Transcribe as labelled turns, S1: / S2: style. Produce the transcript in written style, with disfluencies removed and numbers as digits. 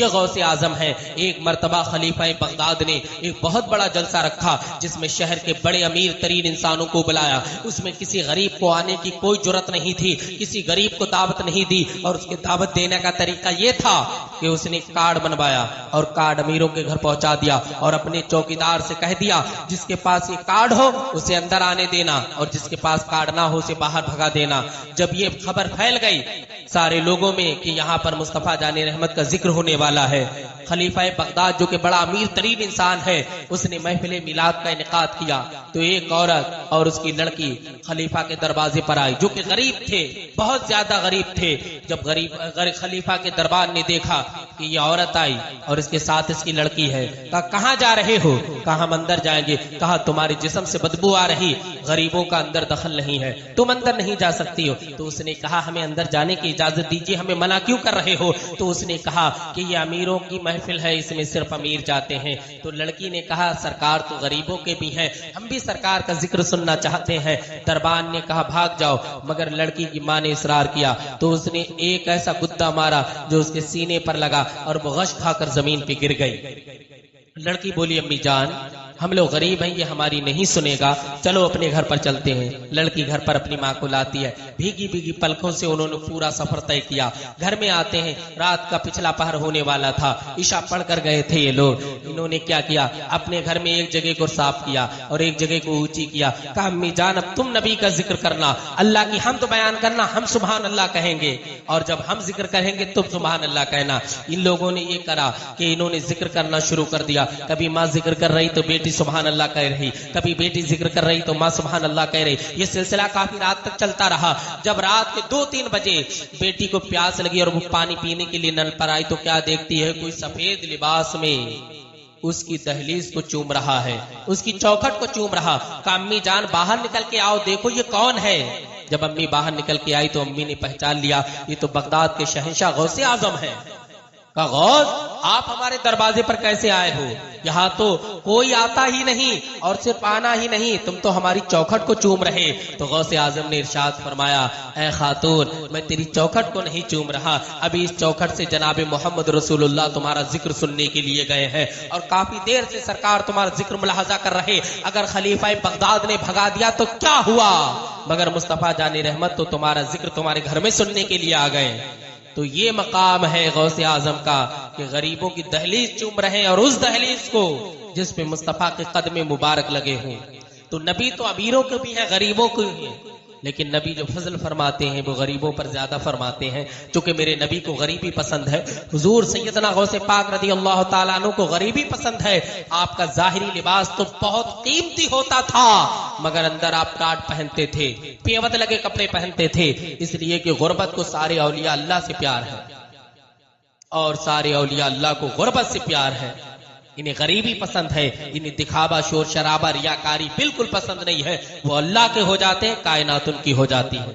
S1: یہ غوث اعظم ہے۔ ایک مرتبہ خلیفہ بغداد نے ایک بہت بڑا جلسہ رکھا جس میں شہر کے بڑے امیر ترین انسانوں کو بلایا۔ اس میں کسی غریب کو آنے کی کوئی جرت نہیں تھی، کسی غریب کو دعوت نہیں دی، اور اس کے دعوت دینے کا طریقہ یہ تھا کہ اس نے کارڈ بنوایا اور کارڈ امیروں کے گھر پہنچا دیا اور اپنے چوکیدار سے کہہ دیا جس کے پاس یہ کارڈ ہو اسے اندر آنے دینا اور جس کے پاس کارڈ نہ ہو اسے باہر بھگا دینا۔ جب یہ خبر پھیل گئی سارے لوگوں میں کہ یہاں پر مصطفیٰ جان رحمت کا ذکر ہونے والا ہے، خلیفہ بغداد جو کہ بڑا امیر ترین انسان ہے اس نے محفل میلاد کا انعقاد کیا تو ایک عورت اور اس کی لڑکی خلیفہ کے دروازے پر آئی جو کہ غریب تھے، بہت زیادہ غریب تھے۔ جب خلیفہ کے دربار نے دیکھا کہ یہ عورت آئی اور اس کے ساتھ اس کی لڑکی ہے، کہا کہاں جا رہے ہو؟ کہا ہم اندر جائیں گے۔ کہا تمہارے جسم سے بدبو آ رہی، غریبوں کا اندر دخل نہیں ہے، تم اندر نہیں جا سکتی ہو۔ تو اس نے کہا ہمیں اندر جانے کی اجازت دیجیے، ہمیں منع کیوں کر رہے ہو؟ تو اس نے کہا کہ یہ امیروں کی محفل ہے، اس میں صرف امیر جاتے ہیں۔ تو لڑکی نے کہا سرکار تو غریبوں کے بھی ہیں، ہم بھی سرکار کا ذکر سننا چاہتے ہیں۔ دربان نے کہا بھاگ جاؤ، مگر لڑکی کی ماں نے اصرار کیا تو اس نے ایک ایسا گدا مارا جو اس کے سینے پر لگا اور وہ غش کھا کر زمین پہ گر گئی۔ لڑکی بولی امی جان ہم لوگ غریب ہیں، یہ ہماری نہیں سنے گا، چلو اپنے گھر پر چلتے ہیں۔ لڑکی گھر پر اپنی ماں کو لاتی ہے، بھیگی بھیگی پلکوں سے انہوں نے پورا سفر طے کیا۔ گھر میں آتے ہیں، رات کا پچھلا پہر ہونے والا تھا، عشاء پڑھ کر گئے تھے یہ لوگ۔ انہوں نے کیا کیا، اپنے گھر میں ایک جگہ کو صاف کیا اور ایک جگہ کو اونچی کیا۔ کہا امی جان اب تم نبی کا ذکر کرنا، اللہ کی حمد بیان کرنا، ہم سبحان اللہ کہیں گے، اور جب ہم ذکر کہیں گے تم سبحان اللہ کہنا۔ ان لوگوں نے یہ کرا کہ انہوں نے ذکر کرنا شروع کر دیا۔ کبھی ماں ذکر کر رہی تو بیٹی سبحان اللہ کہہ رہی، کبھی بیٹی ذکر کر رہی تو ماں سبحان اللہ کہہ رہی۔ یہ سلسلہ کافی رات تک چلتا رہا۔ جب رات کے 2-3 بجے بیٹی کو پیاس لگی اور وہ پانی پینے کے لیے نل پر آئی تو کیا دیکھتی ہے، کوئی سفید لباس میں اس کی دہلیز کو چوم رہا ہے، اس کی چوکھٹ کو چوم رہا۔ کہا امی جان باہر نکل کے آؤ دیکھو یہ کون ہے۔ جب امی باہر نکل کے آئی تو امی نے پہچان لیا یہ تو بغداد کے شہنشاہ غوث اعظم ہے۔ کہا غوث آپ ہمارے دروازے پر کیسے آئے ہو؟ یہاں تو کوئی آتا ہی نہیں، اور صرف آنا ہی نہیں تم تو ہماری چوکھٹ کو چوم رہے۔ تو غوث اعظم نے ارشاد فرمایا اے خاتون میں تیری چوکھٹ کو نہیں چوم رہا، ابھی اس چوکھٹ سے جناب محمد رسول اللہ تمہارا ذکر سننے کے لیے گئے ہیں اور کافی دیر سے سرکار تمہارا ذکر ملاحظہ کر رہے۔ اگر خلیفہ بغداد نے بھگا دیا تو کیا ہوا، مگر مصطفیٰ جان رحمت تو تمہارا ذکر تمہارے گھر میں سننے کے لیے آ گئے۔ تو یہ مقام ہے غوث اعظم کا کہ غریبوں کی دہلیز چوم رہے ہیں، اور اس دہلیز کو جس پہ مصطفیٰ کے قدم مبارک لگے ہوں۔ تو نبی تو امیروں کے بھی ہیں، غریبوں کے بھی ہیں، لیکن نبی جو فضل فرماتے ہیں وہ غریبوں پر زیادہ فرماتے ہیں، چونکہ میرے نبی کو غریبی پسند ہے۔ حضور سیدنا غوث پاک رضی اللہ تعالیٰ عنہ کو غریبی پسند ہے۔ آپ کا ظاہری لباس تو بہت قیمتی ہوتا تھا مگر اندر آپ ٹاٹ پہنتے تھے، پیوند لگے کپڑے پہنتے تھے، اس لیے کہ غربت کو سارے اولیاء اللہ سے پیار ہے اور سارے اولیاء اللہ کو غربت سے پیار ہے۔ انہیں غریبی پسند ہے، انہیں دکھاوا شور شرابہ ریاکاری بالکل پسند نہیں ہے۔ وہ اللہ کے ہو جاتے ہیں، کائنات ان کی ہو جاتی ہے۔